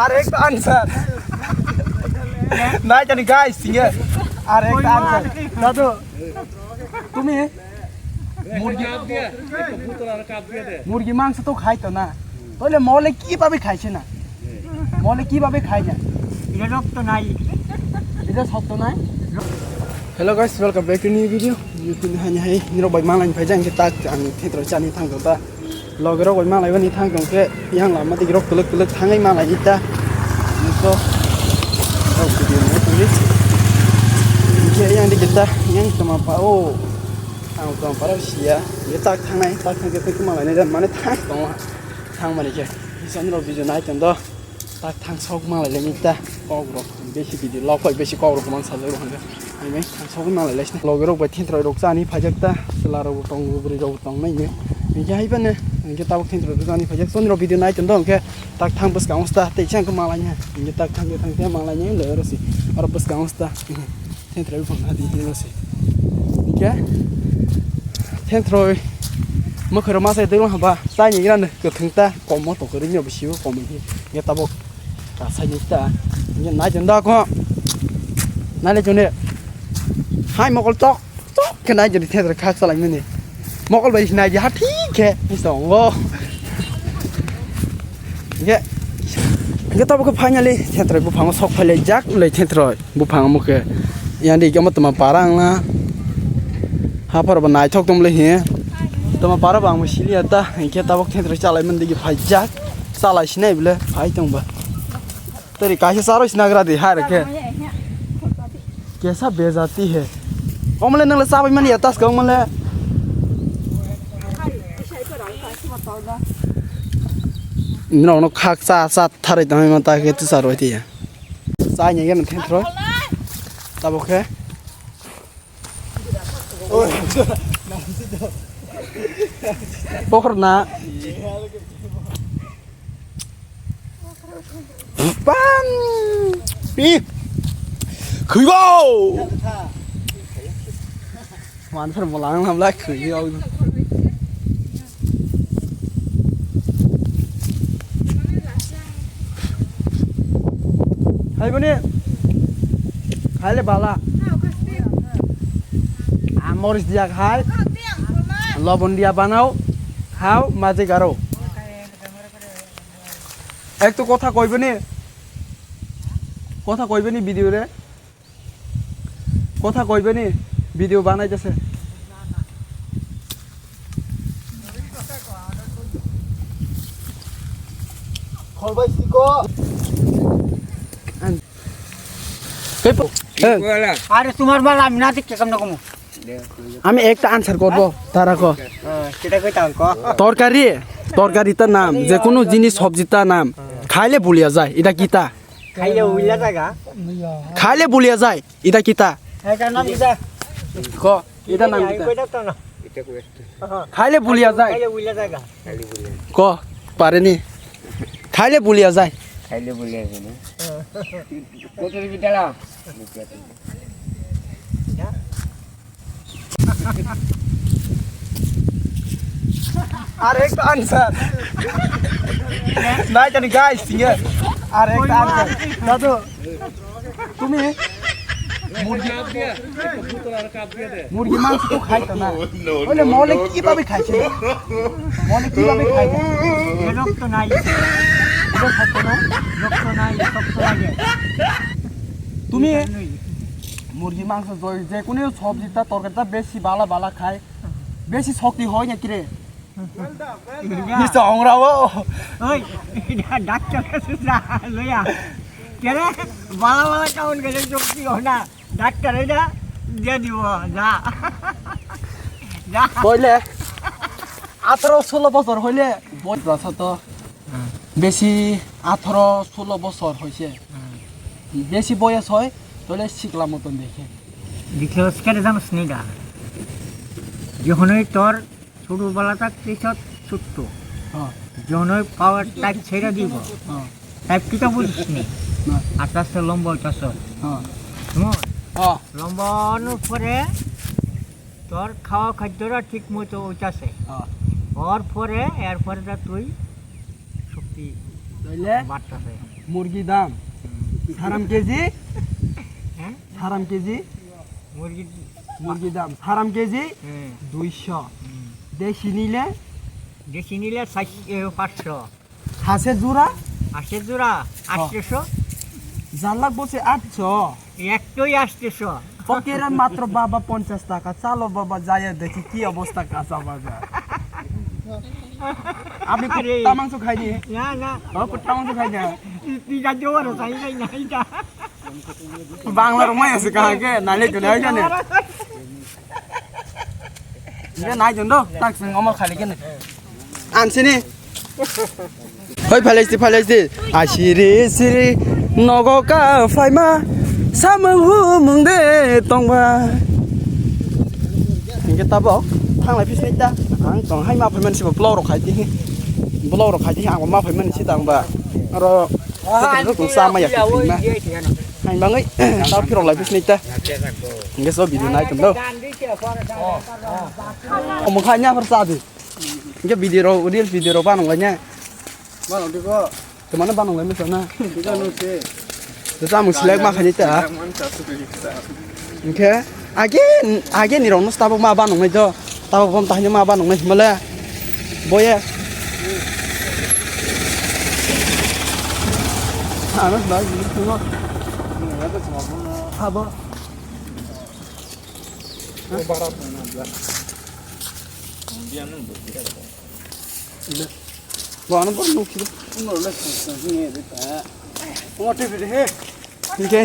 আরেকটা আনসার নাই জানি গাইস সিঙ্গে আরেকটা আনসার দাদু তুমি মুরগি মাংস তো খাইতো না তাহলে মলে কিভাবে খাইছে না মলে কিভাবে খাই না এটা রক্ত নাই এটা সত্য নাই Hello guys, welcome back to new video. You can hanya hai niro bai mang lain phai jang ke tak ang thitro chani thang ta. Logero bai mang lai wani thang kong ke yang lama ti rok tuluk thangai mang lai ita. So oh video mo tuli. Ke yang di kita yang sama pa oh. Ang tong para sia. Ye tak thangai tak thang ke mang lai ne mane thang tong thang mane ke. So niro video nai chang do. Tak thang sok mang lai le ita. Ko ro beshi video lo khoi beshi ko ro mang sa le ro hang Amen. Sao cái mà lại lấy lò cái thiên thời độc ra ní phải chắc ta là đầu tông bự đầu tông này nhé mình cái hay bên này mình cái tao thiên thời độc ra ní phải chắc số video này chấm đông cái tag thang bus cao sta tại sao cái mà lại nhá mình cái tag thang cái mà lại nhé lỡ rồi gì ở bus cao sta thiên thời phòng hadi rồi gì cái thiên thờiมื่อคืนมาใส่ตึ้งแล้วป่ะใส่อย่างนั้นเกิดถึงตาก่อนมอตกกระดิ่งอยู่ชิวก่อนมันที่เนี่ยตาบอกการใส่ยิ่งตาเนี่ยนายจนได้ก็นายเลยจนเนี่ยhai mokol tok cái này jadi theater khác sao lạnh này mokol bây giờ này giá ठीक हैไม่สองโว้cái tao có phai nhali theater bu phang sok phai le jak le theater bu phang mo ke yan di cái mà parang na ha par ba nai thok tum le he tama para bang mo silia ta cái tao theater chalai man di phai jak salai sinai bile phai tong ba तेरी काहे सारो स्नागरा दे हार के कैसा बेइज्जती है Omle nang lesa man ya tas kong male no khak sa thare ta ma ta ke tu sa roi ti ya sa nya gen then tro ta bo khe oi pokhor na bam pi khơi go hoàn thành một lần làm lại khởi yêu hay bên này hay là bà la Morris dia khai lobon dia banao khao maje garo ek to kotha কইবে নি কথা কইবে নি video রে কথা কইবে নি video বানাইতেছে খলবাই সিকো আরে তোমার মাল আমি না ঠিক কেমন কম আমি একটা আনসার করব তারা কো সেটা কই তাও কো তরকারিটার নাম যে কোনো জিনিস সবজিটার নাম খাইলে ভুলিয়া যায় এটা কিতা খাইলে উইলা জায়গা খাইলে ভুলিয়া যায় এটা কিতা এটার নাম কিতা ক এটা নাম কিতা কই দাও না খাইলে ভুলিয়া যায় খাইলে উইলা জায়গা ক পারেনি খাইলে ভুলিয়া যায় খাইলে বলে আছে না কত কি দাও আরেকটা আনসার নাই জানি গাইস সিঙ্গে আরেকটা আনসার দাদু তুমি মুরগি মাংস তো খাইতো না তাহলে মলে কিভাবে খাইছে মলে কিভাবে খাই না রক্ত নাই এটা সত্য না রক্ত নাই রক্ত লাগে তুমি মুরগি মাংস যে কোনো সবজিটা তরকারিটা বেশি বালা খায় বেশি শক্তি হয় নাকি রে মিস্টার অংরাও ওই ডাক্তার কাছে যা লইয়া কেরে বালা কাউন গেলে শক্তি হয় না ডাক্তার এটা দিয়ে দিব যা যা কইলে 18-16 বছর হইলে বয়স তো বেশি 18-16 বছর হইছে বেশি বয়স হয় তাহলে শিখলাম মতন দেখে দেখলে কেন জানিস নি গা যখনই তোর ছোটবেলা থাকতে ছোট্ট যখনই পাওয়ার টাইপ ছেড়ে দিব টাইপ কিটা বুঝিস নি আস্তে আস্তে লম্বা হইতাছ লম্বা হওয়ার পরে তোর খাওয়া খাদ্যটা ঠিক মতো হইতাছে ওর পরে এরপরে যা তুই শক্তি তাইলে বাড়তেছে মুরগি দাম সারাম কেজি হ্যাঁ সারাম কেজি মুরগির মুরগি দাম সারাম কেজি হ্যাঁ 200 দেশি নিলে দেশি নিলে 500 হাঁসের জোড়া হাঁসের জোড়া 800 জানলাক বসে 800 একটাই 800 ফকিরের মাত্র বাবা 50 টাকা চালো বাবা যায় দেখি কি অবস্থা কাঁচা বাজার আপনি কুত্তা মাংস খাইনি না না কুত্তা মাংস খাই না তুই যা জোয়ার চাই না এটা বাংলার মাই আছে কাহাকে নালে তো নাই জানে নাই জন দো তাক সঙ্গ আমার খালি কেন আনছিনি হই ফালাইছি আশিরি সিরি নগকা Faima সামহু মুংদে তংবা 이게 따보 탕라이 피스니까 안 하이마 보면 시버 블로로 가지 블로로 가지 하고 마 보면 시당바 알아 그거 싸마 약 피나 하이 방이 따 필요 라이 피스니까 이게 서 비디오 나이 좀더 어머 가냐 벌써지 이게 비디오로 우리 비디오로 봐는 거냐 만 어디고 그만은 봐는 거면 되나 이거 놓지 저 싸움 슬랙 막 하니까 Okay. Again ni rong Starbucks ma ba nong mai jo. Tao pom tah ma ba nong mai mala. Boy ya. Ano ba ni no. Ha ba. Barat na bla. Dia nang bo kira ba. Ba ano ba no kira. No la ni de ta. What if it he? 이게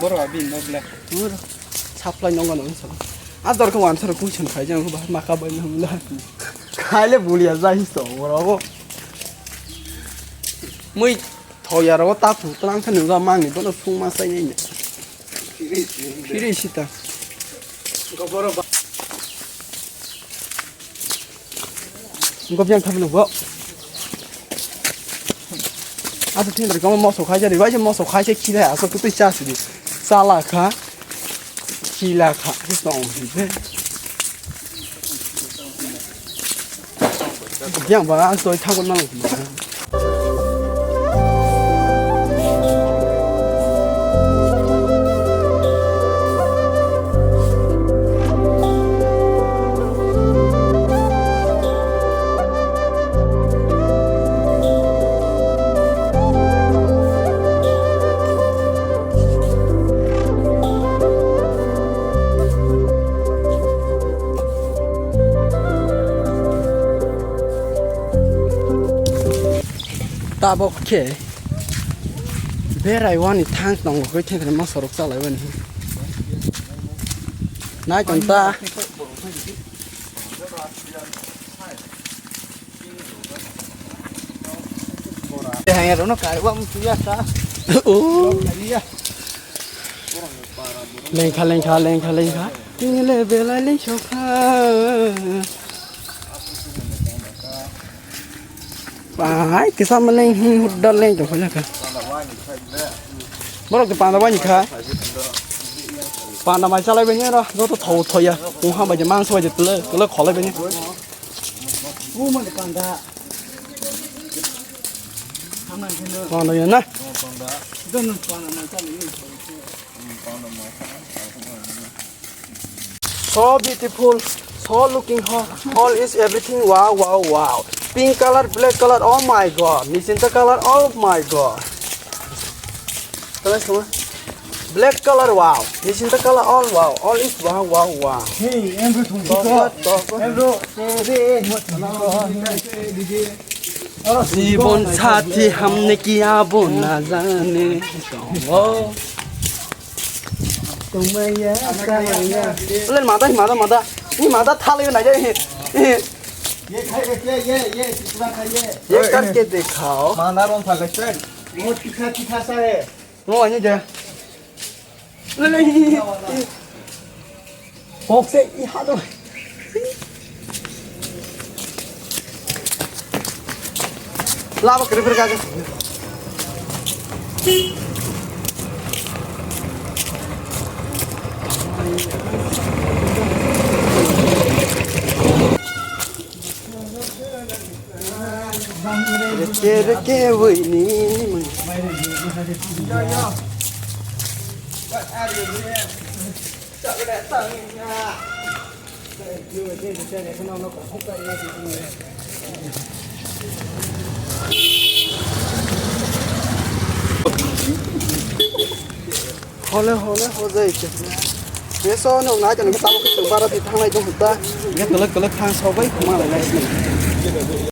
뭐라고 빈 뭐래 뭐라 잡라 이런 건 어디서 아 저렇게 완처럼 구천 가지 않고 막 가버리는 몰라 가일래 물이야 자있어 뭐라고 뭐이 더야라고 딱 붙더랑 큰 누가 망이 너는 속만 쌓이네 필이 있다 이거 보러 봐 이거 그냥 타면 뭐 아주 팀들 가면 뭐 속하지 리 와지 뭐 속하지 키래 아서 그때 짜스리 살라카 키라카 했어 이제 그냥 봐 안 써이 타고 나는 거 따먹게 베라이 와니 탕 넣은 거 그렇게 그냥 막 서로 잘라요 니 나이 건다 hàng nó cài bom kia ta lên khá đi lên về lại lên cho phải cái sao mà lên hụt đơn lên chẳng phải là cả bắt đầu cái bàn bao nhiêu cả bàn làm bài sao lại bên nhá đó nó thầu thôi à cũng không bao giờ mang xuôi được cứ khó lại bên nhá ngu mà bàn đã còn rồi nè so beautiful so looking hot all is everything wow pink color black color oh my god magenta color oh my god terus black color wow magenta color all is wow hey em vừa thùng em vừa জীবন সাথী हमने किया वो ना जाने तुम्हें ये lên माता ये माता था ले ना जाए ये करके दिखाओ माना रोन फाले से वो तीखा सा है वो आने जा ले फोक से यहाँ तो लाभ करे फिर क्या Reke với ní mình hồ dây chứ phía sau nó nãy cho nó cái tao cái từ ba thì thang này trong chúng ta nhất là thang sau với không mang lại này